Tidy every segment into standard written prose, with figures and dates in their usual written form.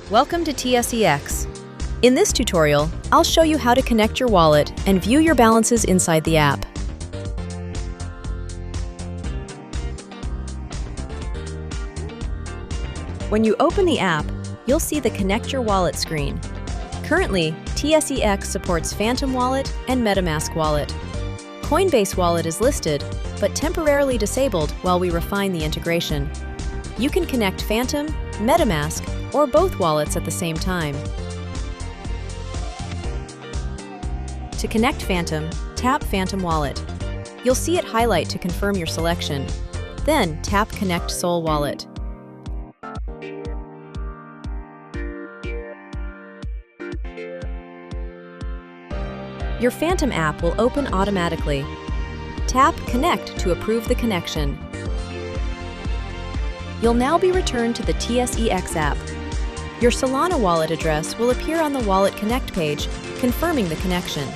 Welcome to TSE-X. In this tutorial, I'll show you how to connect your wallet and view your balances inside the app. When you open the app, you'll see the Connect Your Wallet screen. Currently, TSE-X supports Phantom Wallet and MetaMask Wallet. Coinbase Wallet is listed, but temporarily disabled while we refine the integration. You can connect Phantom, MetaMask, or both wallets at the same time. To connect Phantom, tap Phantom Wallet. You'll see it highlight to confirm your selection. Then tap Connect Sol Wallet. Your Phantom app will open automatically. Tap Connect to approve the connection. You'll now be returned to the TSE-X app. Your Solana wallet address will appear on the Wallet Connect page, confirming the connection.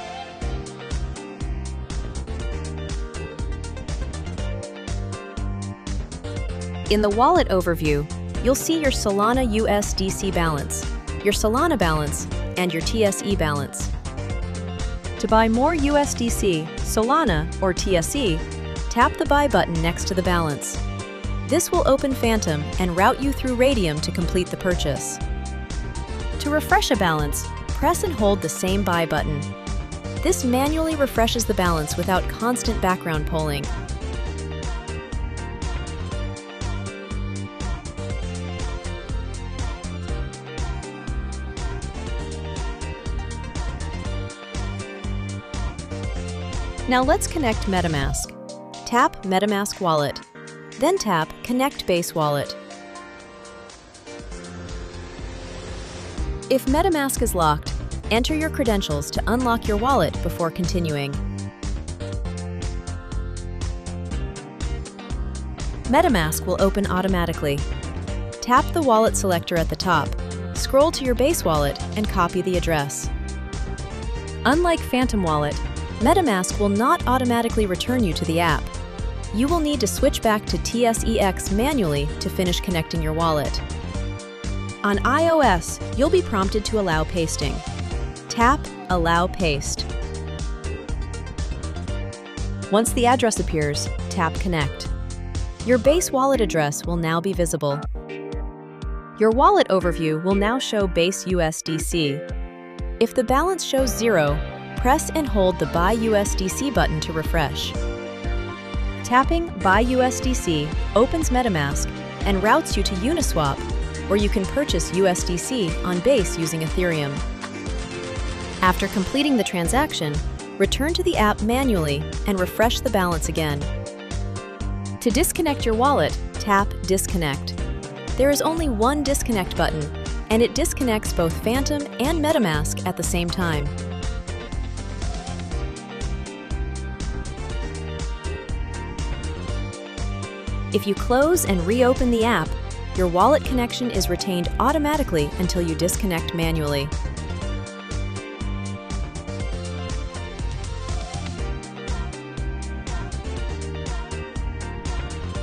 In the wallet overview, you'll see your Solana USDC balance, your Solana balance, and your TSE balance. To buy more USDC, Solana, or TSE, tap the Buy button next to the balance. This will open Phantom and route you through Radium to complete the purchase. To refresh a balance, press and hold the same Buy button. This manually refreshes the balance without constant background polling. Now let's connect MetaMask. Tap MetaMask Wallet, then tap Connect Base Wallet. If MetaMask is locked, enter your credentials to unlock your wallet before continuing. MetaMask will open automatically. Tap the wallet selector at the top, scroll to your base wallet, and copy the address. Unlike Phantom Wallet, MetaMask will not automatically return you to the app. You will need to switch back to TSE-X manually to finish connecting your wallet. On iOS, you'll be prompted to allow pasting. Tap Allow Paste. Once the address appears, tap Connect. Your base wallet address will now be visible. Your wallet overview will now show base USDC. If the balance shows 0, press and hold the Buy USDC button to refresh. Tapping Buy USDC opens MetaMask and routes you to Uniswap, where you can purchase USDC on Base using Ethereum. After completing the transaction, return to the app manually and refresh the balance again. To disconnect your wallet, tap Disconnect. There is only one disconnect button, and it disconnects both Phantom and MetaMask at the same time. If you close and reopen the app, your wallet connection is retained automatically until you disconnect manually.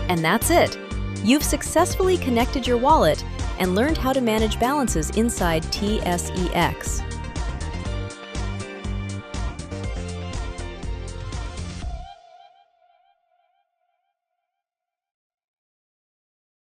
And that's it! You've successfully connected your wallet and learned how to manage balances inside TSE-X.